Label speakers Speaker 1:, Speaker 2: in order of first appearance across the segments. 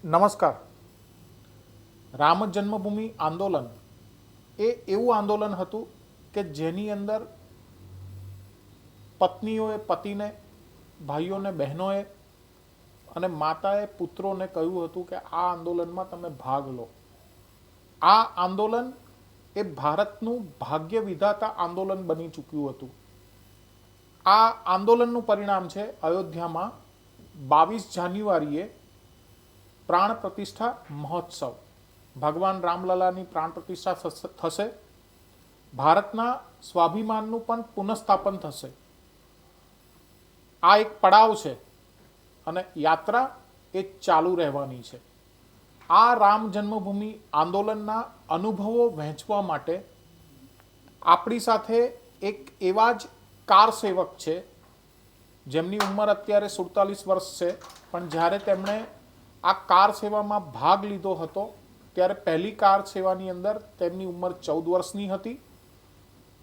Speaker 1: નમસ્કાર. રામ જન્મભૂમિ આંદોલન એ એવું આંદોલન હતું કે જેની અંદર પત્નીઓએ પતિને, ભાઈઓને બહેનોએ અને માતાએ પુત્રોને કહ્યું હતું કે આ આંદોલનમાં તમે ભાગ લો. આ આંદોલન એ ભારતનું ભાગ્ય વિધાતા આંદોલન બની ચૂક્યું હતું. આ આંદોલનનું પરિણામ છે અયોધ્યામાં 22 જાન્યુઆરીએ પ્રાણ પ્રતિષ્ઠા મહોત્સવ. ભગવાન રામલલાની પ્રાણ પ્રતિષ્ઠા થશે. ભારતના સ્વાભિમાનનું પણ પુનઃસ્થાપન થશે. આ એક પડાવ છે અને યાત્રા એ ચાલુ રહેવાની છે. આ રામ જન્મભૂમિ આંદોલનના અનુભવો વહેંચવા માટે આપણી સાથે એક એવા જ કાર સેવક છે જેમની ઉંમર અત્યારે 47 વર્ષ છે, પણ જ્યારે તેમણે આ કાર સેવામાં ભાગ લીધો હતો ત્યારે પહેલી કાર સેવાની અંદર તેમની ઉંમર 14 વર્ષની હતી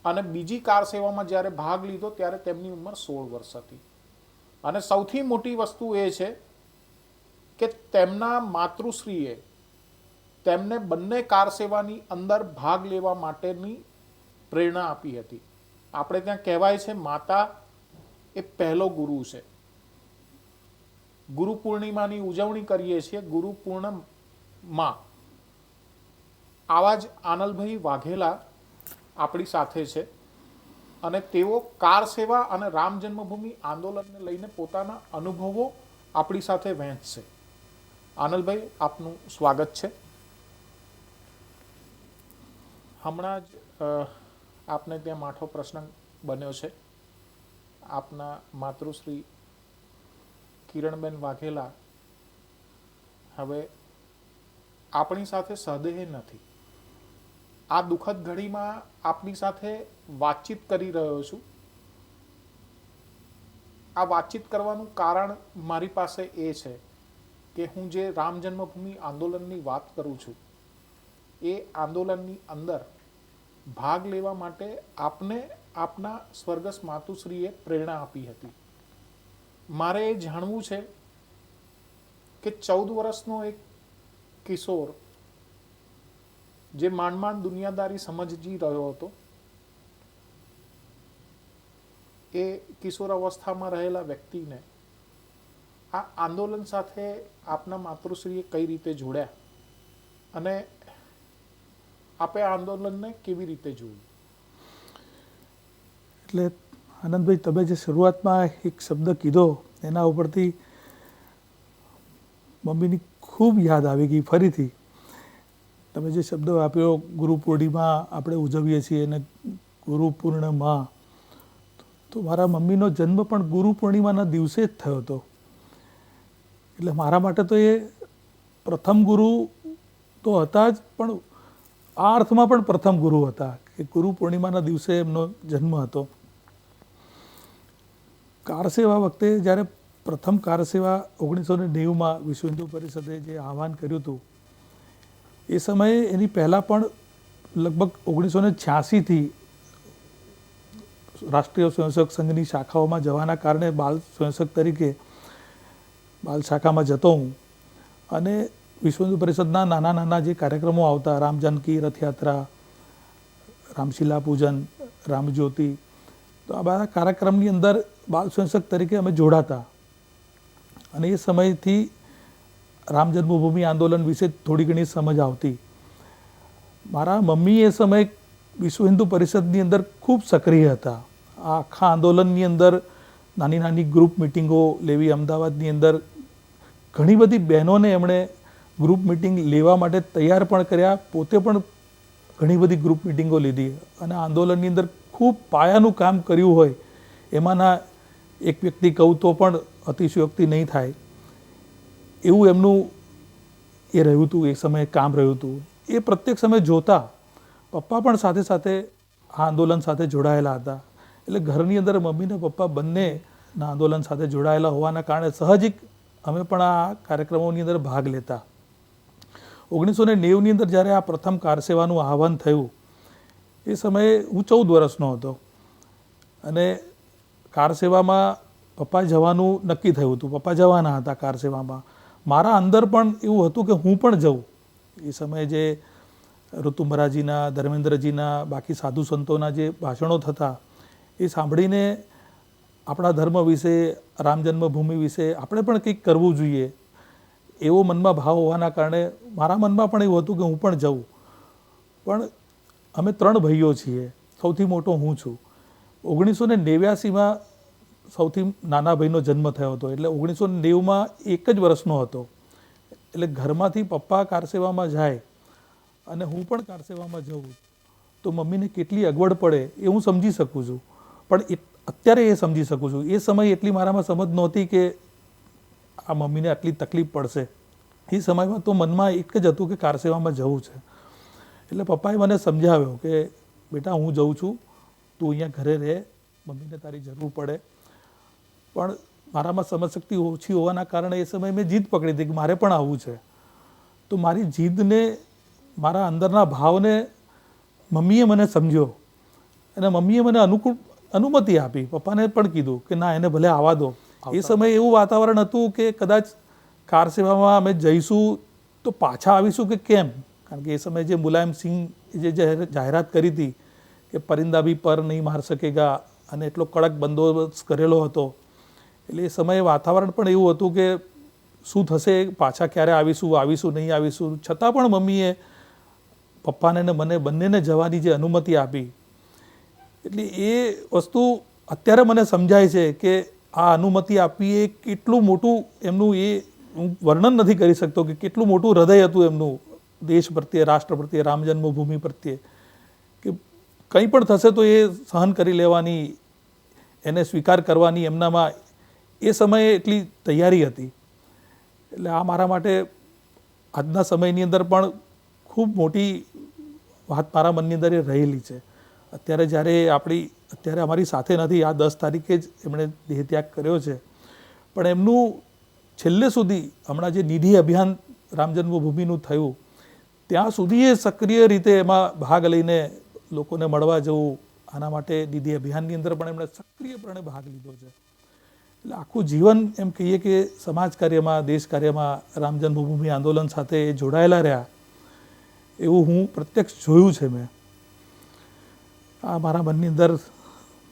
Speaker 1: અને બીજી કાર સેવામાં જ્યારે ભાગ લીધો ત્યારે તેમની ઉંમર 16 વર્ષ હતી. અને સૌથી મોટી વસ્તુ એ છે કે તેમના માતૃશ્રીએ તેમને બંને કાર સેવાની અંદર ભાગ લેવા માટેની પ્રેરણા આપી હતી. આપણે ત્યાં કહેવાય છે માતા એ પહેલો ગુરુ છે. ગુરુ પૂર્ણિમાની ઉજવણી કરીએ છીએ ગુરુ પૂર્ણિમા. આવા જ આનલભાઈ વાઘેલા આપણી સાથે છે અને તેઓ કાર સેવા અને રામ જન્મભૂમિ આંદોલનને લઈને પોતાના અનુભવો આપણી સાથે વહેંચશે. આનલભાઈ, આપનું સ્વાગત છે. હમણાં જ આપને ત્યાં માઠો પ્રશ્ન બન્યો છે. આપના માતૃશ્રી કિરણબેન વાઘેલા હવે આપણી સાથે સહદેહ નથી. આ દુઃખદ ઘડીમાં આપની સાથે વાતચીત કરી રહ્યો છું. આ વાતચીત કરવાનું કારણ મારી પાસે એ છે કે હું જે રામ જન્મભૂમિ આંદોલનની વાત કરું છું એ આંદોલનની અંદર ભાગ લેવા માટે આપને આપના સ્વર્ગસ્થ માતુશ્રીએ પ્રેરણા આપી હતી. મારે એ જાણવું છે કે 14 વર્ષનો એક કિશોર જે માંડ દુનિયાદારી સમજી રહ્યો હતો, એ કિશોર અવસ્થામાં રહેલા વ્યક્તિને આ આંદોલન સાથે આપના માતૃશ્રીએ કઈ રીતે જોડ્યા અને આપે આ આંદોલનને કેવી રીતે જોયું?
Speaker 2: એટલે આનંદભાઈ, તમે જે શરૂઆતમાં એક શબ્દ કીધો એના ઉપરથી મમ્મીની ખૂબ યાદ આવી ગઈ ફરીથી. તમે જે શબ્દ આપ્યો, ગુરુ પૂર્ણિમા આપણે ઉજવીએ છીએ અને ગુરુ પૂર્ણિમા, તો મારા મમ્મીનો જન્મ પણ ગુરુ પૂર્ણિમાના દિવસે જ થયો હતો. એટલે મારા માટે તો એ પ્રથમ ગુરુ તો હતા જ, પણ આ અર્થમાં પણ પ્રથમ ગુરુ હતા કે ગુરુ પૂર્ણિમાના દિવસે એમનો જન્મ હતો. કાર સેવા વખતે જ્યારે પ્રથમ કાર સેવા 1990માં વિશ્વ હિન્દુ પરિષદે જે આહવાન કર્યું હતું, એ સમયે એની પહેલાં પણ લગભગ 1986થી રાષ્ટ્રીય સ્વયંસેવક સંઘની શાખાઓમાં જવાના કારણે બાલ સ્વયંસેવક તરીકે બાલ શાખામાં જતો હું અને વિશ્વ હિન્દુ પરિષદના નાના નાના જે કાર્યક્રમો આવતા, રામ જાનકી રથયાત્રા, રામશિલા પૂજન, રામજ્યોતિ, તો આ બધા કાર્યક્રમની અંદર બાલ સ્વયંસેવક તરીકે અમે જોડાતા અને એ સમયથી રામ જન્મભૂમિ આંદોલન વિશે થોડી ઘણી સમજ આવતી. મારા મમ્મી એ સમયે વિશ્વ હિન્દુ પરિષદની અંદર ખૂબ સક્રિય હતા. આ આખા આંદોલનની અંદર નાની નાની ગ્રુપ મિટિંગો લેવી. અમદાવાદની અંદર ઘણી બધી બહેનોને એમણે ગ્રુપ મિટિંગ લેવા માટે તૈયાર પણ કર્યા. પોતે પણ ઘણી બધી ગ્રુપ મિટિંગો લીધી અને આંદોલનની અંદર ખૂબ પાયાનું કામ કર્યું હોય એમાંના એક વ્યક્તિ કહું તો પણ અતિશયોક્તિ નહીં થાય એવું એમનું એ રહ્યું હતું, એ સમયે કામ રહ્યું હતું. એ પ્રત્યેક સમયે જોતા પપ્પા પણ સાથે સાથે આ આંદોલન સાથે જોડાયેલા હતા. એટલે ઘરની અંદર મમ્મી ને પપ્પા બંનેના આંદોલન સાથે જોડાયેલા હોવાના કારણે સહજિક અમે પણ આ કાર્યક્રમોની અંદર ભાગ લેતા. 1990ની અંદર જ્યારે આ પ્રથમ કાર સેવાનું આહવાન થયું એ સમયે હું 14 વર્ષનો હતો અને કાર સેવામાં પપ્પા જવાનું નક્કી થયું હતું. પપ્પા જવાના હતા કાર સેવામાં. મારા અંદર પણ એવું હતું કે હું પણ જઉં. એ સમયે જે ઋતુંબરાજીના, ધર્મેન્દ્રજીના, બાકી સાધુ સંતોના જે ભાષણો થતા એ સાંભળીને આપણા ધર્મ વિશે, રામ જન્મભૂમિ વિશે આપણે પણ કંઈક કરવું જોઈએ એવો મનમાં ભાવ હોવાના કારણે મારા મનમાં પણ એવું હતું કે હું પણ જાઉં. પણ અમે 3 ભાઈઓ છીએ, સૌથી મોટો હું છું. 1989માં સૌથી નાના ભાઈનો જન્મ થયો હતો, એટલે 1990માં 1 જ વર્ષનો હતો. એટલે ઘરમાંથી પપ્પા કારસેવામાં જાય અને હું પણ કારસેવામાં જાઉં તો મમ્મીને કેટલી અગવડ પડે એ હું સમજી શકું છું. પણ અત્યારે એ સમજી શકું છું. એ સમયે એટલી મારામાં સમજ નહોતી કે આ મમ્મીને આટલી તકલીફ પડશે. એ સમયમાં તો મનમાં એક જ હતું કે કારસેવામાં જવું છે. એટલે પપ્પાએ મને સમજાવ્યો કે બેટા હું જઉં છું, તું અહીંયા ઘરે રહે, મમ્મીને તારી જરૂર પડે. પણ મારામાં સમજશક્તિ ઓછી હોવાના કારણે એ સમયે મેં જીદ પકડી હતી કે મારે પણ આવવું છે. તો મારી જીદને, મારા અંદરના ભાવને મમ્મીએ મને સમજ્યો અને મમ્મીએ મને અનુમતિ આપી. પપ્પાને પણ કીધું કે ના, એને ભલે આવવા દો. એ સમયે એવું વાતાવરણ હતું કે કદાચ કાર સેવામાં અમે જઈશું તો પાછા આવીશું કે કેમ. કારણ કે એ સમયે જે મુલાયમસિંહ જે જાહેરાત કરી હતી કે પરિંદા ભી પર નહીં માર સકેગા અને એટલો કડક બંદોબસ્ત કરેલો હતો, એટલે એ સમયે વાતાવરણ પણ એવું હતું કે શું થશે, પાછા ક્યારે આવીશું નહીં આવીશું. છતાં પણ મમ્મીએ પપ્પાને ને મને બંનેને જવાની જે અનુમતિ આપી, એટલે એ વસ્તુ અત્યારે મને સમજાય છે કે આ અનુમતિ આપવી એ કેટલું મોટું એમનું, એ હું વર્ણન નથી કરી શકતો કે કેટલું મોટું હૃદય હતું એમનું દેશ પ્રત્યે, રાષ્ટ્ર પ્રત્યે, રામ જન્મભૂમિ પ્રત્યે. કે કંઈ પણ થશે તો એ સહન કરી લેવાની, એને સ્વીકાર કરવાની એમનામાં એ સમયે એટલી તૈયારી હતી. એટલે આ મારા માટે આજના સમયની અંદર પણ ખૂબ મોટી વાત મારા મનની અંદર એ રહેલી છે. અત્યારે જ્યારે અત્યારે અમારી સાથે નથી, આ 10 તારીખે જ એમણે દેહત્યાગ કર્યો છે, પણ એમનું છેલ્લે સુધી, હમણાં જે નિધિ અભિયાન રામ જન્મભૂમિનું થયું ત્યાં સુધી એ સક્રિય રીતે એમાં ભાગ લઈને લોકોને મળવા જવું, આના માટે નિધિ અભિયાનની અંદર પણ એમણે સક્રિયપણે ભાગ લીધો છે. એટલે આખું જીવન એમ કહીએ કે સમાજ કાર્યમાં, દેશ કાર્યમાં, રામ જન્મભૂમિ આંદોલન સાથે જોડાયેલા રહ્યા એવું હું પ્રત્યક્ષ જોયું છે મેં. આ મારા મનની અંદર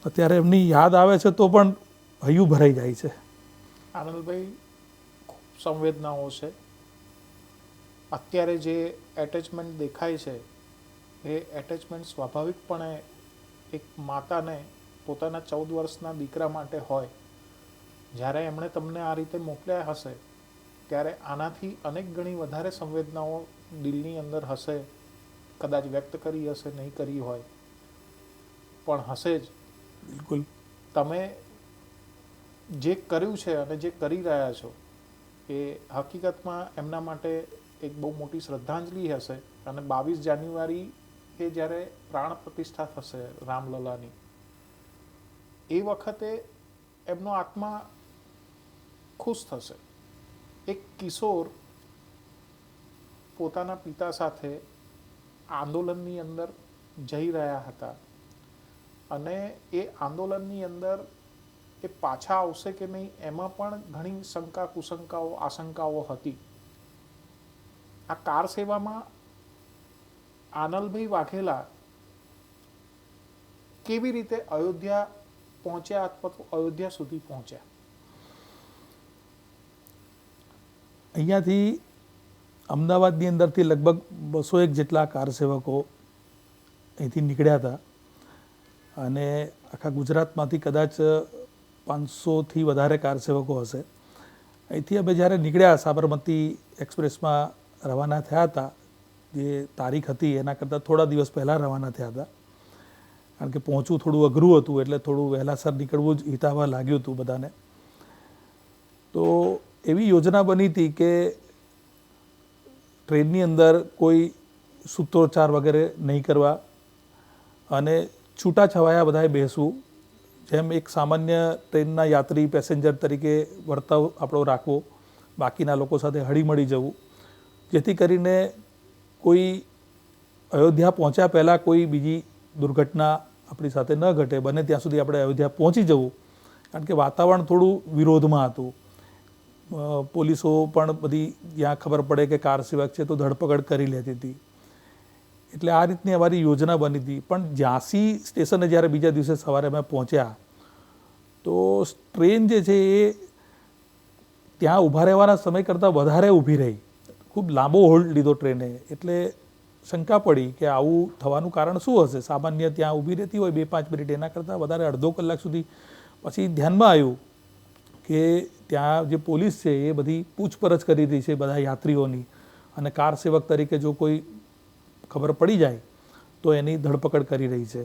Speaker 2: અત્યારે એમની યાદ આવે છે તો પણ હૈયું ભરાઈ જાય છે.
Speaker 1: આનંદભાઈ, ખૂબ સંવેદનાઓ છે. અત્યારે જે એટેચમેન્ટ દેખાય છે એ એટેચમેન્ટ સ્વાભાવિકપણે એક માતાને પોતાના 14 વર્ષના દીકરા માટે હોય. જ્યારે એમણે તમને આ રીતે મોકલ્યા હશે ત્યારે આનાથી અનેક ગણી વધારે સંવેદનાઓ દિલની અંદર હશે, કદાચ વ્યક્ત કરી હશે, નહીં કરી હોય, પણ હશે જ.
Speaker 2: બિલકુલ.
Speaker 1: તમે જે કર્યું છે અને જે કરી રહ્યા છો એ હકીકતમાં એમના માટે એક બહુ મોટી શ્રદ્ધાંજલિ હશે. અને 22 જાન્યુઆરી એ જ્યારે પ્રાણ પ્રતિષ્ઠા થશે રામલલાની, એ વખતે એમનો આત્મા ખુશ થશે. એક કિશોર પોતાના પિતા સાથે આંદોલનની અંદર જઈ રહ્યા હતા અને એ આંદોલનની અંદર એ પાછા આવશે કે નહીં એમાં પણ ઘણી શંકા, કુશંકાઓ, આશંકાઓ હતી. આ કાર સેવામાં આનલભાઈ વાઘેલા કેવી રીતે અયોધ્યા પહોંચ્યા અથવા તો અયોધ્યા સુધી પહોંચ્યા?
Speaker 2: અહીંયાથી અમદાવાદની અંદરથી લગભગ 201 જેટલા કાર સેવકો અહીંથી નીકળ્યા હતા અને આખા ગુજરાતમાંથી કદાચ 500થી વધારે કાર સેવકો હશે. અહીંથી અમે જ્યારે નીકળ્યા, સાબરમતી એક્સપ્રેસમાં રવાના થયા હતા. જે તારીખ હતી એના કરતાં થોડા દિવસ પહેલાં રવાના થયા હતા, કારણ કે પહોંચવું થોડું અઘરું હતું, એટલે થોડું વહેલાસર નીકળવું જ હિતાવહ લાગ્યું હતું બધાને. તો એવી યોજના બની હતી કે ટ્રેનની અંદર કોઈ સૂત્રોચ્ચાર વગેરે નહીં કરવા અને છૂટાછવાયા બધાએ બેસવું, જેમ એક સામાન્ય ટ્રેનના યાત્રી, પેસેન્જર તરીકે વર્તાવ આપણો રાખવો, બાકીના લોકો સાથે હળીમળી જવું, જેથી કરીને કોઈ અયોધ્યા પહોંચ્યા પહેલાં કોઈ બીજી દુર્ઘટના આપણી સાથે ન ઘટે. બને ત્યાં સુધી આપણે અયોધ્યા પહોંચી જવું, કારણ કે વાતાવરણ થોડું વિરોધમાં હતું. પોલીસો પણ બધી જ્યાં ખબર પડે કે કાર સેવક છે તો ધરપકડ કરી લેતી હતી. એટલે આ રીતની અમારી યોજના બની હતી. પણ ઝાંસી સ્ટેશને જ્યારે બીજા દિવસે સવારે અમે પહોંચ્યા તો ટ્રેન જે છે એ ત્યાં ઊભા રહેવાના સમય કરતાં વધારે ઊભી રહી. ખૂબ લાંબો હોલ્ડ લીધો ટ્રેને. એટલે શંકા પડી કે આવું થવાનું કારણ શું હશે. સામાન્ય ત્યાં ઊભી રહેતી હોય 2-5 મિનિટ, એના કરતાં વધારે અડધો કલાક સુધી. પછી ધ્યાનમાં આવ્યું કે ત્યાં જે પોલીસ છે એ બધી પૂછપરછ કરી રહી છે બધા યાત્રીઓની, અને કાર સેવક તરીકે જો કોઈ ખબર પડી જાય તો એની ધરપકડ કરી રહી છે.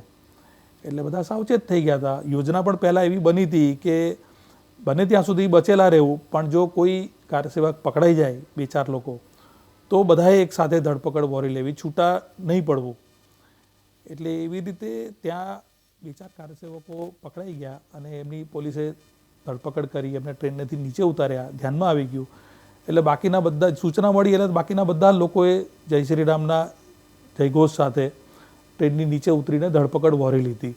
Speaker 2: એટલે બધા સાવચેત થઈ ગયા હતા. યોજના પણ પહેલાં એવી બની હતી કે બને ત્યાં સુધી બચેલા રહેવું, પણ જો કોઈ કાર સેવક પકડાઈ જાય 2-4 લોકો તો બધાએ એક સાથે ધરપકડ વોરી લેવી, છૂટા નહીં પડવું. એટલે એવી રીતે ત્યાં 2-4 કાર સેવકો પકડાઈ ગયા અને એમની પોલીસે ધરપકડ કરી, એમને ટ્રેનથી નીચે ઉતાર્યા. ધ્યાનમાં આવી ગયું એટલે બાકીના બધા સૂચના મળી એટલે બાકીના બધા લોકોએ જય શ્રી રામના જયઘોષ સાથે ટ્રેનની નીચે ઉતરીને ધરપકડ વહોરી લીધી.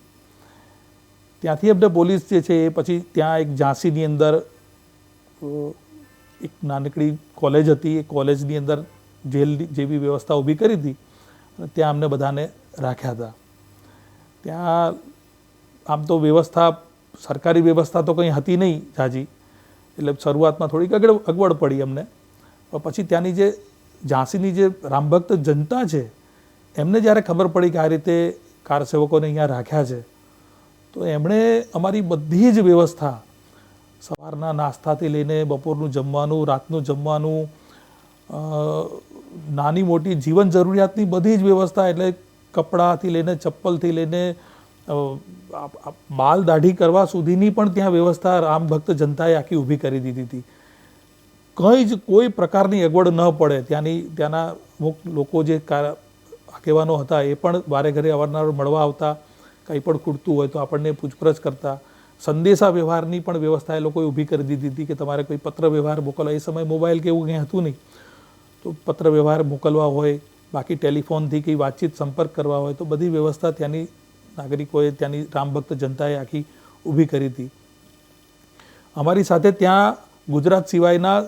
Speaker 2: ત્યાંથી અમને પોલીસ જે છે એ પછી ત્યાં એક ઝાંસીની અંદર એક નાનકડી કોલેજ હતી, એ કોલેજની અંદર જેલ જેવી વ્યવસ્થા ઊભી કરી હતી અને ત્યાં અમને બધાને રાખ્યા હતા. ત્યાં આમ તો વ્યવસ્થા, સરકારી વ્યવસ્થા તો કંઈ હતી નહીં જાજી, એટલે શરૂઆતમાં થોડીક અગવડ પડી અમને. પછી ત્યાંની જે ઝાંસીની જે રામભક્ત જનતા છે એમને જ્યારે ખબર પડી કે આ રીતે કાર સેવકોને અહીંયા રાખ્યા છે તો એમણે અમારી બધી જ વ્યવસ્થા, સવારના નાસ્તાથી લઈને બપોરનું જમવાનું, રાતનું જમવાનું, નાની મોટી જીવન જરૂરિયાતની બધી જ વ્યવસ્થા, એટલે કપડાથી લઈને ચપ્પલથી લઈને બાલ દાઢી કરવા સુધીની પણ ત્યાં વ્યવસ્થા રામ ભક્ત જનતાએ આખી ઊભી કરી દીધી હતી. કંઈ જ કોઈ પ્રકારની અગવડ ન પડે. ત્યાંના અમુક લોકો જે આગેવાનો હતા એ પણ વારે ઘરે અવારનવાર મળવા આવતા, કંઈ પણ ખૂટતું હોય તો આપણને પૂછપરછ કરતા. સંદેશા વ્યવહારની પણ વ્યવસ્થા એ લોકોએ ઊભી કરી દીધી હતી કે તમારે કોઈ પત્ર વ્યવહાર મોકલવા, એ સમયે મોબાઈલ કે એવું કંઈ હતું નહીં, તો પત્ર વ્યવહાર મોકલવા હોય, બાકી ટેલિફોનથી કંઈ વાતચીત સંપર્ક કરવા હોય તો બધી વ્યવસ્થા ત્યાંની નાગરિકોએ, ત્યાંની રામભક્ત જનતાએ આખી ઊભી કરી હતી. અમારી સાથે ત્યાં ગુજરાત સિવાયના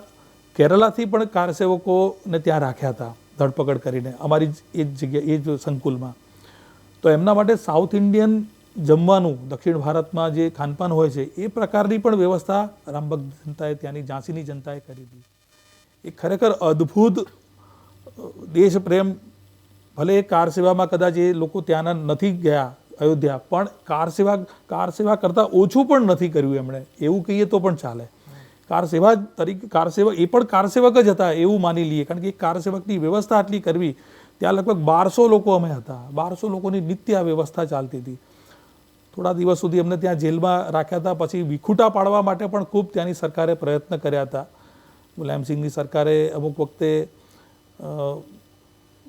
Speaker 2: કેરલાથી પણ કાર સેવકોને ત્યાં રાખ્યા હતા ધરપકડ કરીને, અમારી એ જ જગ્યા, એ જ સંકુલમાં. તો એમના માટે સાઉથ ઇન્ડિયન જમવાનું, દક્ષિણ ભારતમાં જે ખાનપાન હોય છે એ પ્રકારની પણ વ્યવસ્થા રામભક્ત જનતાએ, ત્યાંની ઝાંસીની જનતાએ કરી હતી. એ ખરેખર અદ્ભુત દેશ પ્રેમ. ભલે કાર સેવામાં કદાચ એ લોકો ત્યાંના નથી ગયા અયોધ્યા, પણ કાર સેવા કરતાં ઓછું પણ નથી કર્યું એમણે, એવું કહીએ તો પણ ચાલે. કાર સેવા તરીકે એ પણ કાર સેવક જ હતા એવું માની લઈએ, કારણ કે કાર સેવકની વ્યવસ્થા આટલી કરવી. ત્યાં લગભગ 1200 લોકો અમે હતા. 1200 લોકોની નિત્ય વ્યવસ્થા ચાલતી હતી. થોડા દિવસ સુધી અમને ત્યાં જેલમાં રાખ્યા હતા. પછી વિખૂટા પાડવા માટે પણ ખૂબ ત્યાંની સરકારે પ્રયત્ન કર્યા હતા. મુલાયમસિંહની સરકારે અમુક વખતે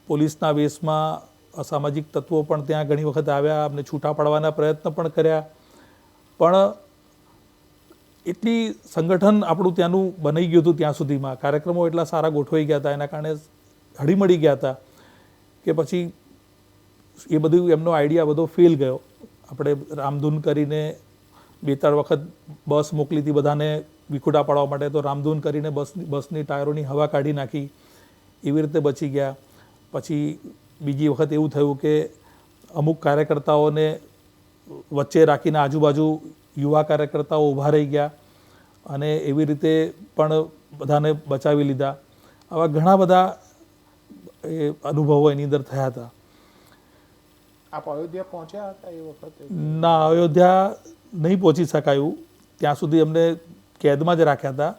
Speaker 2: પોલીસના વેશમાં અસામાજિક તત્વો પણ ત્યાં ઘણી વખત આવ્યા, અમને છૂટા પાડવાના પ્રયત્ન પણ કર્યા. પણ એટલી સંગઠન આપણું ત્યાંનું બની ગયું હતું ત્યાં સુધીમાં, કાર્યક્રમો એટલા સારા ગોઠવાઈ ગયા હતા, એના કારણે હળીમળી ગયા હતા કે પછી એ બધું એમનો આઈડિયા બધો ફેલ ગયો. આપણે રામધૂન કરીને 2-3 વખત બસ મોકલી હતી બધાને વિખૂટા પાડવા માટે, તો રામધૂન કરીને બસની ટાયરોની હવા કાઢી નાખી, એવી રીતે બચી ગયા. પછી બીજી વખત એવું થયું કે અમુક કાર્યકર્તાઓને વચ્ચે રાખીને આજુબાજુ યુવા કાર્યકર્તાઓ ઊભા રહી ગયા અને એવી રીતે પણ બધાને બચાવી લીધા. આવા ઘણા બધા અનુભવો એની અંદર થયા હતા.
Speaker 1: આપ અયોધ્યા પહોંચ્યા હતા એ વખતે?
Speaker 2: ના, અયોધ્યા નહીં પહોંચી શકાયું. ત્યાં સુધી અમને કેદમાં જ રાખ્યા હતા.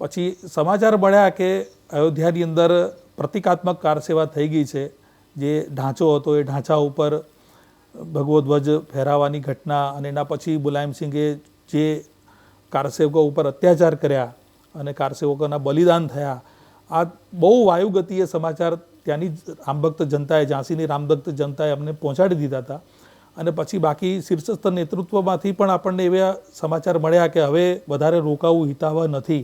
Speaker 2: પછી સમાચાર મળ્યા કે અયોધ્યાની અંદર પ્રતિકાત્મક કાર સેવા થઈ ગઈ છે. જે ઢાંચો હતો એ ઢાંચા ઉપર ભગવો ધ્વજ ફહેરાવવાની ઘટના, અને એના પછી મુલાયમસિંહે જે કારસેવકો ઉપર અત્યાચાર કર્યા અને કારસેવકોના બલિદાન થયા, આ બહુ વાયુગતિએ સમાચાર ત્યાંની રામભક્ત જનતાએ, ઝાંસીની રામભક્ત જનતાએ અમને પહોંચાડી દીધા હતા. અને પછી બાકી શીર્ષસ્થ નેતૃત્વમાંથી પણ આપણને એવા સમાચાર મળ્યા કે હવે વધારે રોકાવું હિતાવહ નથી,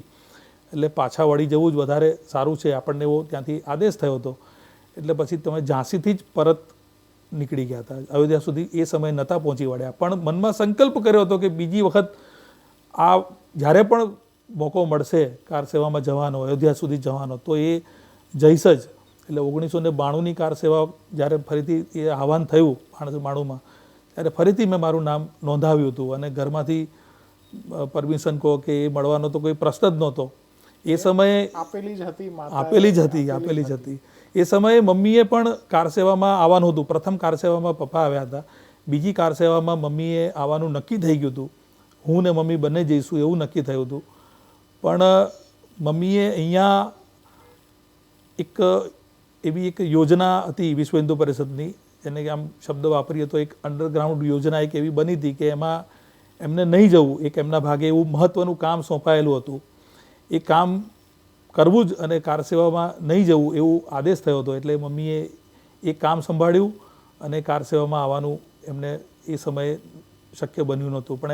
Speaker 2: એટલે પાછા વળી જવું જ વધારે સારું છે. આપણને એવો ત્યાંથી આદેશ થયો હતો. એટલે પછી તમે ઝાંસીથી જ પરત નીકળી ગયા હતા. અયોધ્યા સુધી એ સમયે નહોતા પહોંચી વળ્યા, પણ મનમાં સંકલ્પ કર્યો હતો કે બીજી વખત આ જ્યારે પણ મોકો મળશે કાર સેવામાં જવાનો, અયોધ્યા સુધી જવાનો, તો એ જઈશ જ. એટલે 1992ની કાર સેવા જ્યારે ફરીથી એ આહવાન થયું 92માં, ત્યારે ફરીથી મેં મારું નામ નોંધાવ્યું હતું અને ઘરમાંથી પરમિશન કહો કે એ મળવાનો તો કોઈ પ્રશ્ન જ નહોતો. એ સમયે
Speaker 1: આપેલી જ હતી
Speaker 2: આપેલી જ હતી. એ સમયે મમ્મીએ પણ કાર સેવામાં આવવાનું હતું. પ્રથમ કાર સેવામાં પપ્પા આવ્યા હતા, બીજી કાર સેવામાં મમ્મીએ આવવાનું નક્કી થઈ ગયું હતું. હું ને મમ્મી બંને જઈશું એવું નક્કી થયું હતું. પણ મમ્મીએ અહીંયા એવી એક યોજના હતી વિશ્વ હિન્દુ પરિષદની, જેને આમ શબ્દ વાપરીએ તો એક અંડરગ્રાઉન્ડ યોજના એક એવી બની હતી કે એમાં એમને નહીં જવું, એક એમના ભાગે એવું મહત્ત્વનું કામ સોંપાયેલું હતું. એ કામ કરવું જ અને કાર સેવામાં નહીં જવું એવું આદેશ થયો હતો. એટલે મમ્મીએ એ કામ સંભાળ્યું અને કાર સેવામાં આવવાનું એમને એ સમયે શક્ય બન્યું નહોતું. પણ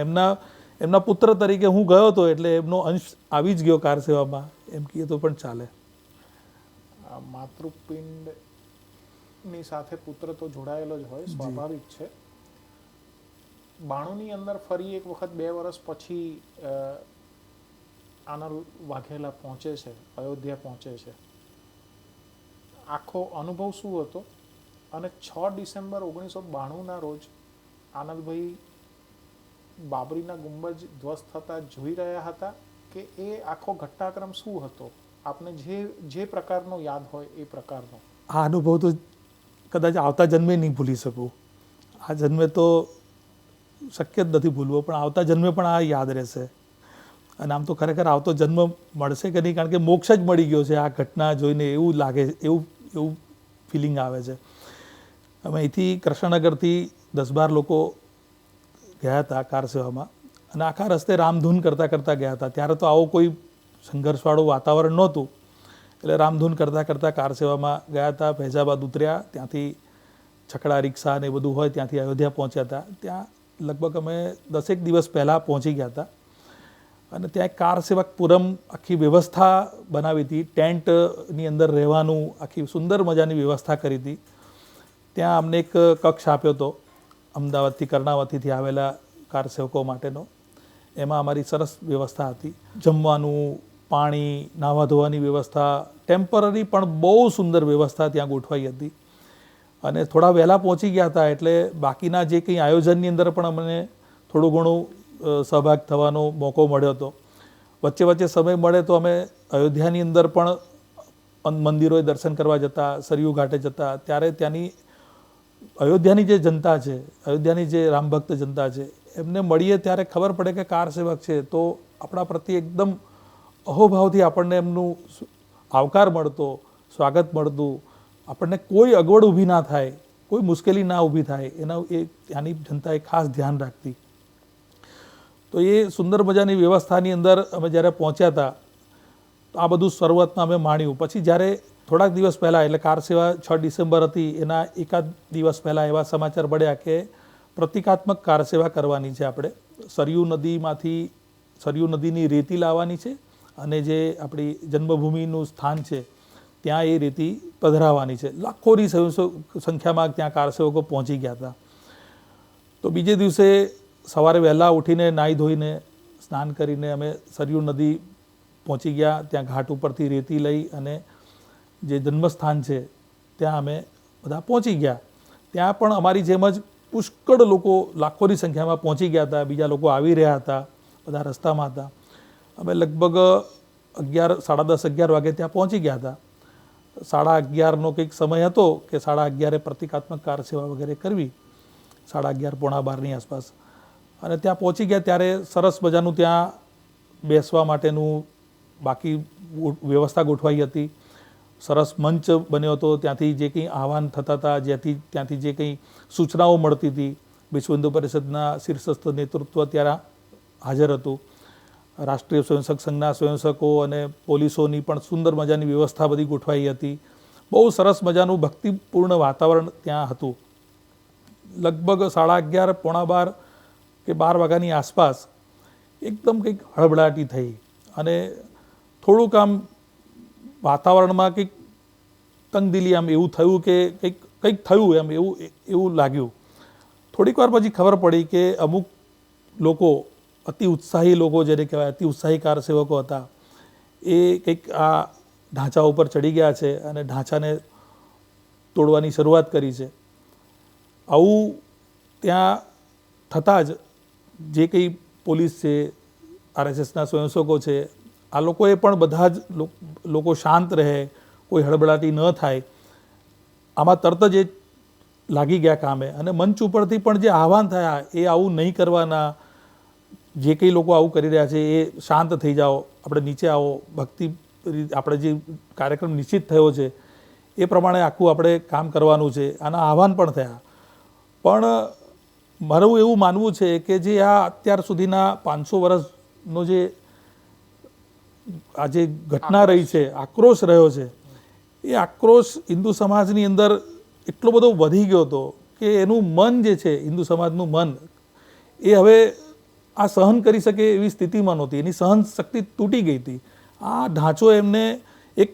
Speaker 2: એમના પુત્ર તરીકે હું ગયો હતો એટલે એમનો અંશ આવી જ ગયો કાર સેવામાં, એમ કહીએ તો પણ ચાલે.
Speaker 1: માતૃપિંડની સાથે પુત્ર તો જોડાયેલો જ હોય, સ્વાભાવિક છે. 92ની અંદર ફરી એક વખત 2 વર્ષ પછી આનંદ વાઘેલા પહોંચે છે, અયોધ્યા પહોંચે છે. આખો અનુભવ શું હતો? અને 6 ડિસેમ્બર 1992ના રોજ આનંદભાઈ બાબરીના ગુંબજ ધ્વસ્ત થતા જોઈ રહ્યા હતા કે એ આખો ઘટનાક્રમ શું હતો? આપને જે પ્રકારનો યાદ હોય એ પ્રકારનો.
Speaker 2: આ અનુભવ તો કદાચ આવતા જન્મે નહીં ભૂલી શકું. આ જન્મે તો શક્ય જ નથી ભૂલવો, પણ આવતા જન્મે પણ આ યાદ રહેશે. અને આમ તો ખરેખર આવતો જન્મ મળશે કે નહીં, કારણ કે મોક્ષ જ મળી ગયો છે આ ઘટના જોઈને એવું લાગે, એવું ફિલિંગ આવે છે. અમે અહીંથી કૃષ્ણનગરથી 10-12 લોકો ગયા હતા કાર સેવામાં અને આખા રસ્તે રામધૂન કરતાં ગયા હતા. ત્યારે તો આવો કોઈ સંઘર્ષવાળું વાતાવરણ નહોતું, એટલે રામધૂન કરતાં કાર સેવામાં ગયા હતા. ફૈઝાબાદ ઉતર્યા, ત્યાંથી છકડા રિક્ષા ને એ બધું હોય ત્યાંથી અયોધ્યા પહોંચ્યા હતા. ત્યાં લગભગ અમે 10 એક દિવસ પહેલાં પહોંચી ગયા હતા અને ત્યાં એક કાર સેવક પુરમ આખી વ્યવસ્થા બનાવી હતી. ટેન્ટની અંદર રહેવાનું આખી સુંદર મજાની વ્યવસ્થા કરી હતી. ત્યાં અમને એક કક્ષ આપ્યો હતો અમદાવાદથી, કર્ણાવતીથી આવેલા કાર સેવકો માટેનો. એમાં અમારી સરસ વ્યવસ્થા હતી, જમવાનું, પાણી, નાહવા ધોવાની વ્યવસ્થા, ટેમ્પરરી પણ બહુ સુંદર વ્યવસ્થા ત્યાં ગોઠવાઈ હતી. અને થોડા વહેલા પહોંચી ગયા હતા એટલે બાકીના જે કંઈ આયોજનની અંદર પણ અમને થોડું ઘણું સહભાગ થવાનો મોકો મળ્યો હતો. વચ્ચે સમય મળે તો અમે અયોધ્યાની અંદર પણ મંદિરોએ દર્શન કરવા જતા, સરયુ ઘાટે જતા. ત્યારે ત્યાંની અયોધ્યાની જે જનતા છે, અયોધ્યાની જે રામભક્ત જનતા છે, એમને મળીએ ત્યારે ખબર પડે કે કાર સેવક છે તો આપણા પ્રત્યે એકદમ અહોભાવથી આપણને એમનું આવકાર મળતો, સ્વાગત મળતું. આપણને કોઈ અગવડ ઊભી ના થાય, કોઈ મુશ્કેલી ના ઊભી થાય, એના એ ત્યાંની જનતાએ ખાસ ધ્યાન રાખતી. તો એ સુંદર મજાની વ્યવસ્થાની અંદર અમે જ્યારે પહોંચ્યા હતા તો આ બધું શરૂઆતમાં અમે માણ્યું. પછી જ્યારે થોડાક દિવસ પહેલાં, એટલે કાર સેવા 6 ડિસેમ્બર હતી, એના એકાદ દિવસ પહેલાં એવા સમાચાર મળ્યા કે પ્રતિકાત્મક કાર સેવા કરવાની છે. આપણે સરયુ નદીની રેતી લાવવાની છે અને જે આપણી જન્મભૂમિનું સ્થાન છે ત્યાં એ રેતી પધરાવવાની છે. લાખોની સંખ્યામાં ત્યાં કાર સેવકો પહોંચી ગયા હતા. તો બીજે દિવસે સવારે વહેલા ઉઠીને નાહી ધોઈને સ્નાન કરીને અમે સરયુ નદી પહોંચી ગયા. ત્યાં ઘાટ ઉપરથી રેતી લઈ અને જે જન્મસ્થાન છે ત્યાં અમે બધા પહોંચી ગયા. ત્યાં પણ અમારી જેમ જ પુષ્કળ લોકો લાખોની સંખ્યામાં પહોંચી ગયા હતા. બીજા લોકો આવી રહ્યા હતા, બધા રસ્તામાં હતા. અમે લગભગ 11, 10:30, 11 વાગે ત્યાં પહોંચી ગયા હતા. 11:30નો કંઈક સમય હતો કે 11:30 પ્રતિકાત્મક કાર સેવા વગેરે કરવી, 11:30, 11:45ની આસપાસ. અને ત્યાં પહોંચી ગયા ત્યારે સરસ મજાનું ત્યાં બેસવા માટેનું બાકી વ્યવસ્થા ગોઠવાઈ હતી. સરસ મંચ બન્યો હતો. ત્યાંથી જે કંઈ આહવાન થતા હતા, ત્યાંથી જે કંઈ સૂચનાઓ મળતી હતી, વિશ્વ હિન્દુ પરિષદના શીર્ષસ્થ નેતૃત્વ ત્યારે હાજર હતું. રાષ્ટ્રીય સ્વયંસેવક સંઘના સ્વયંસેવકો અને પોલીસોની પણ સુંદર મજાની વ્યવસ્થા બધી ગોઠવાઈ હતી. બહુ સરસ મજાનું ભક્તિપૂર્ણ વાતાવરણ ત્યાં હતું. લગભગ 11:30, 11:45 કે 12 વાગ્યાની આસપાસ એકદમ કંઈક હળબળાટી થઈ અને થોડુંક આમ વાતાવરણમાં કંઈક તંગદિલી આમ એવું થયું કે કંઈક થયું એમ એવું લાગ્યું. થોડીક વાર પછી ખબર પડી કે અમુક લોકો અતિ ઉત્સાહી લોકો જેને કહેવાય અતિ ઉત્સાહી કાર સેવકો હતા એ કંઈક આ ઢાંચા ઉપર ચડી ગયા છે અને ઢાંચાને તોડવાની શરૂઆત કરી છે. આવું ત્યાં થતાં જ જે કંઈ પોલીસ છે, RSSના સ્વયંસેવકો છે, આ લોકોએ પણ બધા જ લોકો શાંત રહે, કોઈ હળબળાટી ન થાય, આમાં તરત જ એ લાગી ગયા કામે. અને મંચ ઉપરથી પણ જે આહવાન થયા એ આવું નહીં કરવાના, જે કંઈ લોકો આવું કરી રહ્યા છે એ શાંત થઈ જાઓ, આપણે નીચે આવો, ભક્તિ આપણે જે કાર્યક્રમ નિશ્ચિત થયો છે એ પ્રમાણે આખું આપણે કામ કરવાનું છે, આના આહવાન પણ થયા. પણ મારું એવું માનવું છે કે જે આ અત્યાર સુધીના 500 વર્ષનો જે આ જે ઘટના રહી છે, આક્રોશ રહ્યો છે, એ આક્રોશ હિન્દુ સમાજની અંદર એટલો બધો વધી ગયો હતો કે એનું મન જે છે, હિન્દુ સમાજનું મન, એ હવે આ સહન કરી શકે એવી સ્થિતિમાં નહોતી, એની સહન શક્તિ તૂટી ગઈ હતી. આ ઢાંચો એમને એક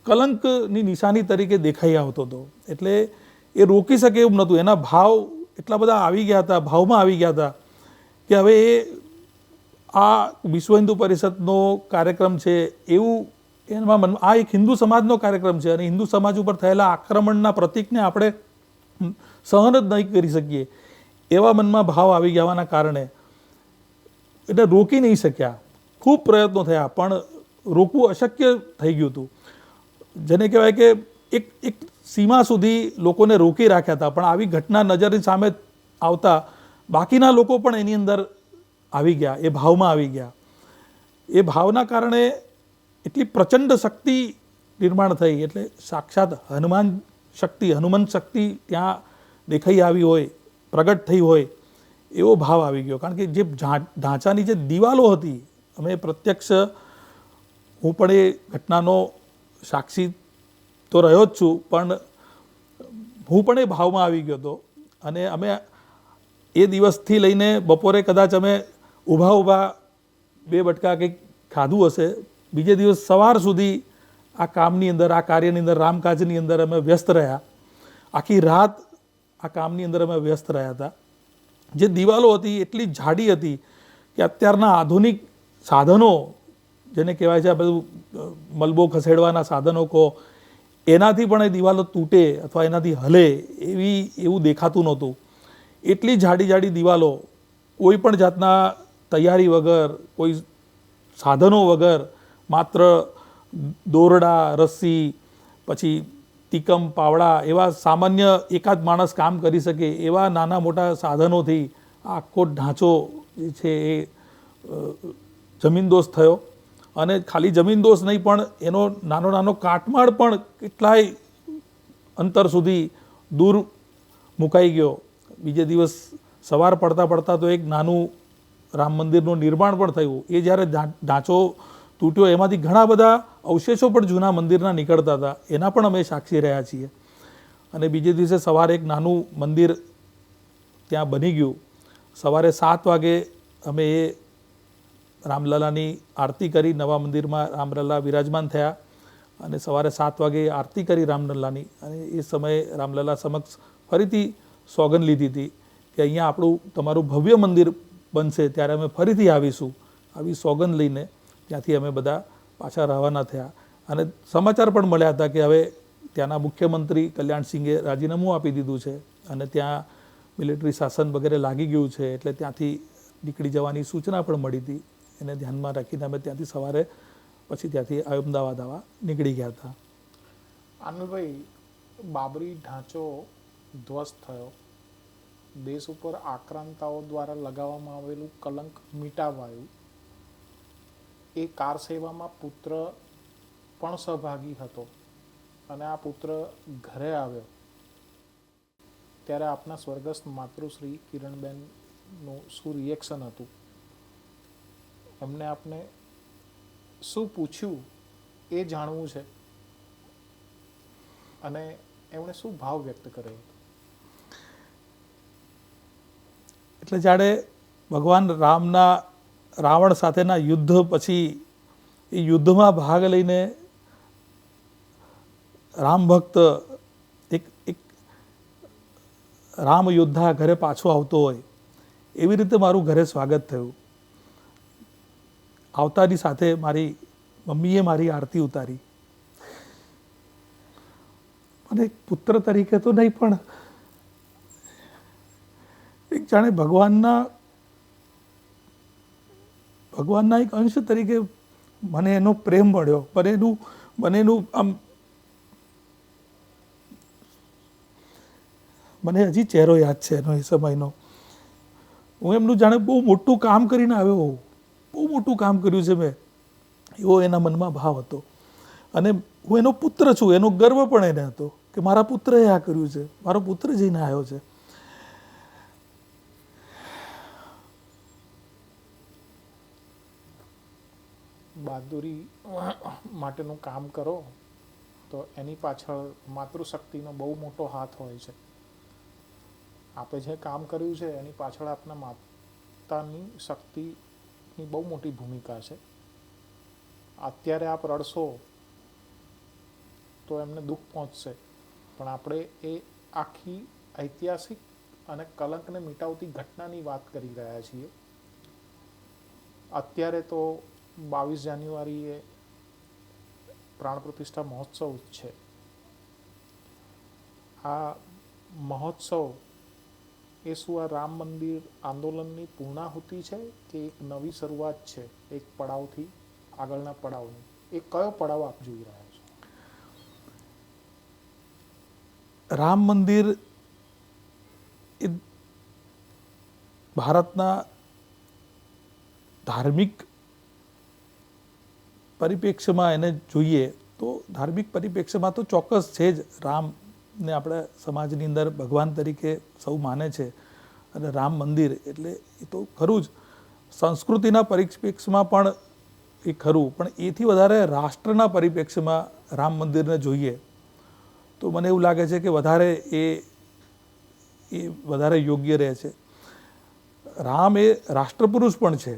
Speaker 2: કલંકની નિશાની તરીકે દેખાઈ આવતો હતો, એટલે એ રોકી શકે એવું નહોતું. એના ભાવ એટલા બધા આવી ગયા હતા, ભાવમાં આવી ગયા હતા કે હવે એ આ વિશ્વ હિન્દુ પરિષદનો કાર્યક્રમ છે એવું એમાં આ એક હિન્દુ સમાજનો કાર્યક્રમ છે અને હિન્દુ સમાજ ઉપર થયેલા આક્રમણના પ્રતીકને આપણે સહન જ નહીં કરી શકીએ એવા મનમાં ભાવ આવી જવાના કારણે એટલે રોકી નહીં શક્યા. ખૂબ પ્રયત્નો થયા પણ રોકવું અશક્ય થઈ ગયું હતું. જેને કહેવાય કે એક સીમા સુધી લોકોને રોકી રાખ્યા હતા. પણ આવી ઘટના નજરની સામે આવતા બાકીના લોકો પણ એની અંદર આવી ગયા, એ ભાવમાં આવી ગયા. એ ભાવના કારણે એટલી પ્રચંડ શક્તિ નિર્માણ થઈ, એટલે સાક્ષાત હનુમંત શક્તિ ત્યાં દેખાઈ આવી હોય, પ્રગટ થઈ હોય એવો ભાવ આવી ગયો. કારણ કે જે ઢાંચાની જે દિવાલો હતી, અમે પ્રત્યક્ષ, હું પણ એ ઘટનાનો સાક્ષી તો રહ્યો જ છું, પણ હું પણ એ ભાવમાં આવી ગયો હતો. અને અમે એ દિવસથી લઈને બપોરે કદાચ અમે ઊભા 2 બટકા કંઈક ખાધું હશે, બીજે દિવસ સવાર સુધી આ કામની અંદર, આ કાર્યની અંદર, રામકાજની અંદર અમે વ્યસ્ત રહ્યા. આખી રાત આ કામની અંદર અમે વ્યસ્ત રહ્યા હતા. જે દિવાલો હતી એટલી જાડી હતી કે અત્યારના આધુનિક સાધનો, જેને કહેવાય છે આ બધું મલબો ખસેડવાના સાધનો કહો, એનાથી પણ એ દિવાલો તૂટે અથવા એનાથી હલે એવું દેખાતું નહોતું. એટલી જાડી દિવાલો, કોઈ પણ જાતના તૈયારી વગર, કોઈ સાધનો વગર, માત્ર દોરડા, રસ્સી, પછી તીકમ, પાવડા, એવા સામાન્ય એકાદ માણસ કામ કરી શકે એવા નાના મોટા સાધનોથી આખો ઢાંચો જે છે એ જમીનદોસ્ત થયો. અને ખાલી જમીનદોસ્ત નહીં, પણ એનો નાનો કાટમાળ પણ કેટલાય અંતર સુધી દૂર મુકાઈ ગયો. બીજે દિવસ સવાર પડતા તો એક નાનું રામ મંદિરનું નિર્માણ પણ થયું. એ જ્યારે ઢાંચો તૂટ્યો એમાંથી ઘણા બધા અવશેષો પણ જૂના મંદિરના નીકળતા હતા, એના પણ અમે સાક્ષી રહ્યા છીએ. અને બીજે દિવસે સવારે એક નાનું મંદિર ત્યાં બની ગયું. સવારે 7 વાગે અમે એ રામલલાની આરતી કરી, નવા મંદિરમાં રામલલા વિરાજમાન થયા અને સવારે 7 વાગે આરતી કરી રામલલાની. અને એ સમયે રામલલા સમક્ષ ફરીથી સોગંદ લીધી હતી કે અહીંયા આપણું તમારું ભવ્ય મંદિર બનશે ત્યારે અમે ફરીથી આવીશું. આવી સોગંદ લઈને ત્યાંથી અમે બધા પાછા રવાના થયા. અને સમાચાર પણ મળ્યા હતા કે હવે ત્યાંના મુખ્યમંત્રી કલ્યાણસિંહે રાજીનામું આપી દીધું છે અને ત્યાં મિલિટરી શાસન વગેરે લાગી ગયું છે, એટલે ત્યાંથી નીકળી જવાની સૂચના પણ મળી હતી. એને ધ્યાનમાં રાખીને અમે ત્યાંથી સવારે પછી ત્યાંથી અમદાવાદ આવવા નીકળી ગયા હતા.
Speaker 1: આનંદભાઈ, બાબરી ઢાંચો ધ્વસ્ત થયો, દેશ ઉપર આક્રાંતાઓ દ્વારા લગાવવામાં આવેલું કલંક મિટાવાયું. એ કાર સેવામાં પુત્ર પણ સહભાગી હતો અને આ પુત્ર ઘરે આવ્યો ત્યારે આપના સ્વર્ગસ્થ માતૃશ્રી કિરણબેનનું શું રિએક્શન હતું? એમને આપને શું પૂછ્યું એ જાણવું છે અને એમણે શું ભાવ વ્યક્ત કર્યો?
Speaker 2: એટલે જ્યારે ભગવાન રામના રાવણ સાથેના યુદ્ધ પછી એ યુદ્ધમાં ભાગ લઈને રામ ભક્ત એક રામ યોદ્ધા ઘરે પાછો આવતો હોય એવી રીતે મારું ઘરે સ્વાગત થયું. આવતાની સાથે મારી મમ્મીએ મારી આરતી ઉતારી. અને એક પુત્ર તરીકે તો નહીં, પણ એક જાણે ભગવાનના એક અંશ તરીકે મને એનો પ્રેમ મળ્યો. મને એનું આમ મને હજી ચહેરો યાદ છે એનો, એ સમયનો. હું એમનું જાણે બહુ મોટું કામ કરીને આવ્યો હોઉં, બહુ મોટું કામ કર્યું છે મેં, એવો એના મનમાં ભાવ હતો. અને હું એનો પુત્ર છું, એનો ગર્વ પણ એને હતો કે મારા પુત્રએ આ કર્યું છે, મારો પુત્ર જઈને આવ્યો છે.
Speaker 1: બહાદુરી માટેનું કામ કરો તો એની પાછળ માતૃશક્તિનો બહુ મોટો હાથ હોય છે. આપે જે કામ કર્યું છે એની પાછળ આપના માતાની શક્તિની બહુ મોટી ભૂમિકા છે. અત્યારે આપ રડશો તો એમને દુઃખ પહોંચશે, પણ આપણે એ આખી ઐતિહાસિક અને કલંકને મિટાવતી ઘટનાની વાત કરી રહ્યા છીએ. અત્યારે તો 22 જાન્યુઆરીએ પ્રાણ પ્રતિષ્ઠા મહોત્સવ છે. આ મહોત્સવ એ શું આ રામ મંદિર આંદોલનની પૂર્ણાહુતિ છે કે એક નવી શરૂઆત છે, એક પડાવથી આગળના પડાવની? એ કયો પડાવ આપ જોઈ રહ્યા છો?
Speaker 2: રામ મંદિર એ ભારતના ધાર્મિક પરિપ્રેક્ષ્યમાં એને જોઈએ તો ધાર્મિક પરિપ્રેક્ષ્યમાં તો ચોક્કસ છે જ. રામને આપણે સમાજની અંદર ભગવાન તરીકે સૌ માને છે, અને રામ મંદિર એટલે એ તો ખરું જ. સંસ્કૃતિના પરિપ્રેક્ષ્યમાં પણ એ ખરું, પણ એથી વધારે રાષ્ટ્રના પરિપ્રેક્ષ્યમાં રામ મંદિરને જોઈએ તો મને એવું લાગે છે કે વધારે એ વધારે યોગ્ય રહે છે. રામ એ રાષ્ટ્રપુરુષ પણ છે,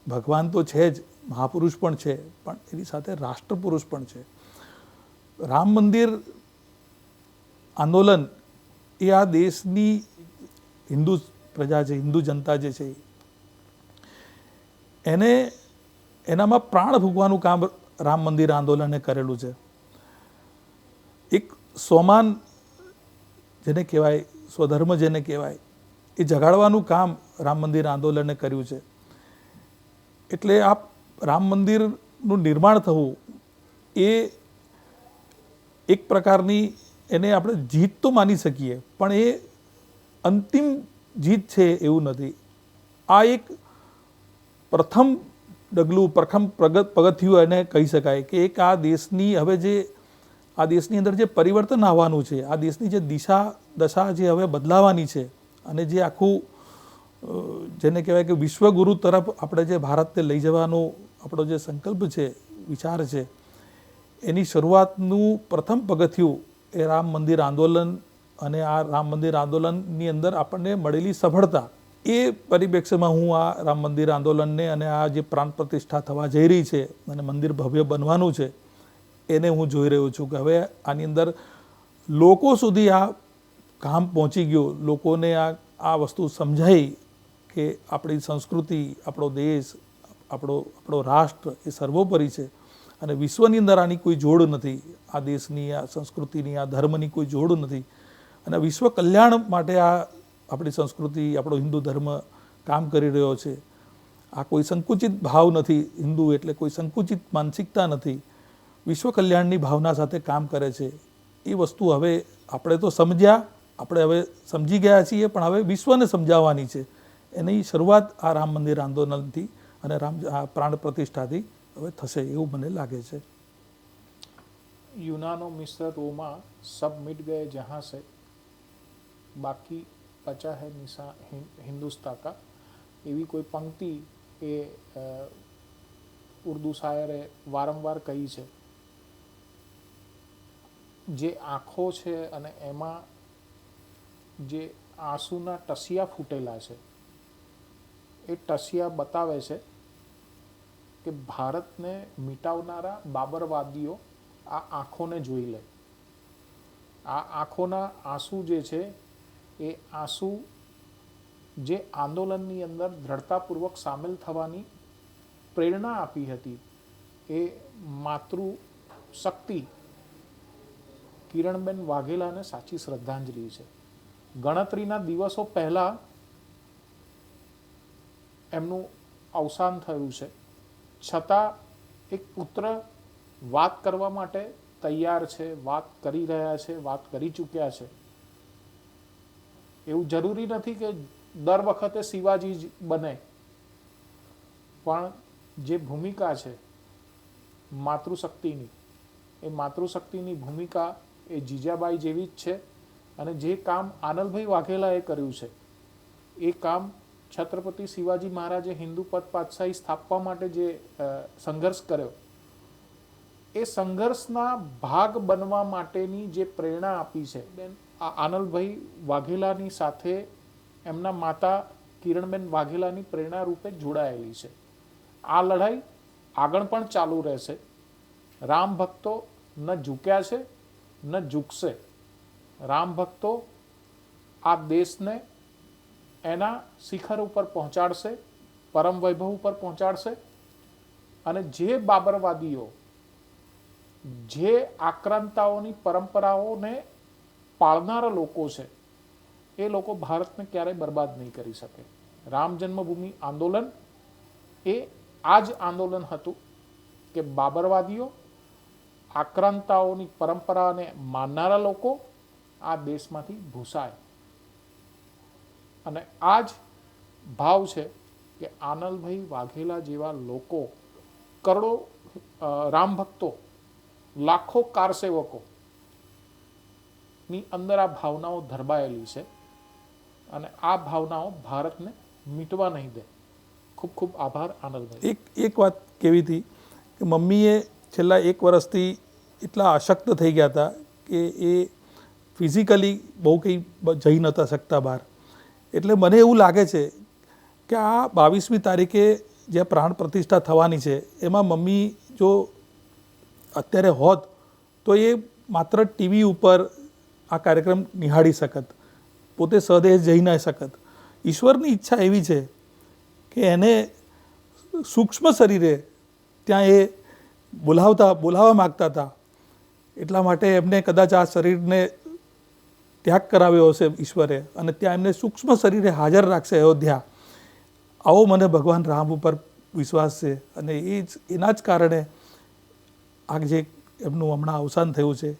Speaker 2: ભગવાન તો છે જ, મહાપુરુષ પણ છે, પણ એની સાથે રાષ્ટ્રપુરુષ પણ છે. રામ મંદિર આંદોલન એ આ દેશની હિન્દુ પ્રજા છે, હિન્દુ જનતા જે છે એને એનામાં પ્રાણ ફૂંકવાનું કામ રામ મંદિર આંદોલને કરેલું છે. એક સ્વમાન જેને કહેવાય, સ્વધર્મ જેને કહેવાય, એ જગાડવાનું કામ રામ મંદિર આંદોલને કર્યું છે. એટલે આ રામ મંદિરનું નિર્માણ થવું એ એક પ્રકારની એને આપણે જીત તો માની શકીએ, પણ એ અંતિમ જીત છે એવું નથી. આ એક પ્રથમ ડગલું, પ્રથમ પગથિયું એને કહી શકાય કે એક આ દેશની હવે જે આ દેશની અંદર જે પરિવર્તન આવવાનું છે, આ દેશની જે દશા જે હવે બદલાવાની છે, અને જે આખું જેને કહેવાય કે વિશ્વગુરુ તરફ આપણે જે ભારતને લઈ જવાનો આપણો જે સંકલ્પ છે, વિચાર છે, એની શરૂઆતનું પ્રથમ પગથિયું એ રામ મંદિર આંદોલન અને આ રામ મંદિર આંદોલનની અંદર આપણને મળેલી સફળતા, એ પરિપ્રેક્ષ્યમાં હું આ રામ મંદિર આંદોલનને અને આ જે પ્રાણ પ્રતિષ્ઠા થવા જઈ રહી છે અને મંદિર ભવ્ય બનવાનું છે એને હું જોઈ રહ્યો છું કે હવે આની અંદર લોકો સુધી આ કામ પહોંચી ગયું, લોકોને આ વસ્તુ સમજાઈ કે આપણી સંસ્કૃતિ, આપણો દેશ, આપણો રાષ્ટ્ર એ સર્વોપરી છે અને વિશ્વની અંદર આની કોઈ જોડ નથી. આ દેશની, આ સંસ્કૃતિની, આ ધર્મની કોઈ જોડ નથી, અને વિશ્વ કલ્યાણ માટે આ આપણી સંસ્કૃતિ, આપણો હિન્દુ ધર્મ કામ કરી રહ્યો છે. આ કોઈ સંકુચિત ભાવ નથી, હિન્દુ એટલે કોઈ સંકુચિત માનસિકતા નથી, વિશ્વ કલ્યાણની ભાવના સાથે કામ કરે છે. એ વસ્તુ હવે આપણે તો સમજ્યા, આપણે હવે સમજી ગયા છીએ, પણ હવે વિશ્વને સમજાવવાની છે. એની શરૂઆત આ રામ મંદિર આંદોલનથી અને આ પ્રાણ પ્રતિષ્ઠાથી હવે થશે એવું મને લાગે છે.
Speaker 1: यूनानो मिस्र रोमा सब मिट गए जहाँ से, बाकी बचा है निशा हिंदुस्तान का, એવી કોઈ પંક્તિ એ ઉર્દુ શાયરે વારંવાર કહી છે. જે આંખો છે અને એમાં જે આંસુના ટસિયા ફૂટેલા છે, એ ટસિયા બતાવે છે કે ભારતને મિટાવનારા બાબરવાદીઓ આ આંખોને જોઈ લે. આ આંખોના આંસુ જે છે એ આંસુ જે આંદોલનની અંદર દ્રઢતાપૂર્વક સામેલ થવાની પ્રેરણા આપી હતી એ માતૃ શક્તિ કિરણબેન વાઘેલાને સાચી શ્રદ્ધાંજલિ છે. ગણતરીના દિવસો પહેલા એમનું અવસાન થયું છે, છતાં એક પુત્ર વાત કરવા માટે તૈયાર છે, વાત કરી રહ્યા છે, વાત કરી ચૂક્યા છે. એવું જરૂરી નથી કે દર વખતે શિવાજી જ બને, પણ જે ભૂમિકા છે માતૃશક્તિની, એ માતૃશક્તિની ભૂમિકા એ જીજાબાઈ જેવી જ છે. અને જે કામ આનલભાઈ વાઘેલાએ કર્યું છે એ કામ છત્રપતિ શિવાજી મહારાજે હિન્દુ પદ પાતશાહી સ્થાપવા માટે જે સંઘર્ષ કર્યો, એ સંઘર્ષના ભાગ બનવા માટેની જે પ્રેરણા આપી છે બેન આ આનલભાઈ વાઘેલાની સાથે એમના માતા કિરણબેન વાઘેલાની પ્રેરણા રૂપે જોડાયેલી છે. આ લડાઈ આગળ પણ ચાલુ રહેશે. રામ ભક્તો ન ઝૂક્યા છે ન ઝૂકશે. રામ ભક્તો આ દેશને એના શિખર ઉપર પહોંચાડશે, પરમ વૈભવ ઉપર પહોંચાડશે. અને જે બાબરવાદીઓ, જે આક્રાંતાઓની પરંપરાઓને પાળનારા લોકો છે, એ લોકો ભારતને ક્યારેય બરબાદ નહીં કરી શકે. રામ જન્મભૂમિ આંદોલન એ આ જ આંદોલન હતું કે બાબરવાદીઓ, આક્રાંતાઓની પરંપરાને માનનારા લોકો આ દેશમાંથી ભૂસાય. અને આ જ ભાવ છે કે આનલભાઈ વાઘેલા જેવા લોકો, કરોડો રામ ભક્તો, લાખો કારસેવકો ની અંદર આ ભાવનાઓ ધરબાયેલી છે અને આ ભાવનાઓ ભારતને મીટવા નહીં દે. ખૂબ ખૂબ આભાર આનલભાઈ.
Speaker 2: એક વાત કેવી હતી કે મમ્મીએ છેલ્લા 1 વર્ષથી એટલા અશક્ત થઈ ગયા હતા કે એ ફિઝિકલી બહુ કંઈ જઈ નહોતા શકતા બહાર. એટલે મને એવું લાગે છે કે આ 22મી તારીખે જે પ્રાણ પ્રતિષ્ઠા થવાની છે એમાં મમ્મી જો અત્યારે હોત તો એ માત્ર ટીવી ઉપર આ કાર્યક્રમ નિહાળી શકત, પોતે સદેહ જઈ ન શકત. ઈશ્વરની ઈચ્છા એવી છે કે એને સૂક્ષ્મ શરીરે ત્યાં એ બોલાવવા માગતા હતા. એટલા માટે એમને કદાચ આ શરીરને ત્યાગ કરાવ્યો હશે ઈશ્વરે અને ત્યાં એમને સૂક્ષ્મ શરીરે હાજર રાખશે અયોધ્યા. આવો મને ભગવાન રામ ઉપર વિશ્વાસ છે અને એના જ કારણે આ જે એમનું હમણાં અવસાન થયું છે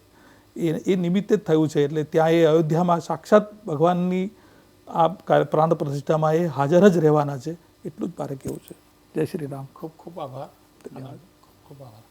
Speaker 2: એ નિમિત્તે જ થયું છે. એટલે ત્યાં એ અયોધ્યામાં સાક્ષાત ભગવાનની આ પ્રાણ પ્રતિષ્ઠામાં એ હાજર જ રહેવાના છે, એટલું જ મારે કહેવું છે. જય શ્રી રામ.
Speaker 1: ખૂબ ખૂબ આભાર. ખૂબ ખૂબ આભાર.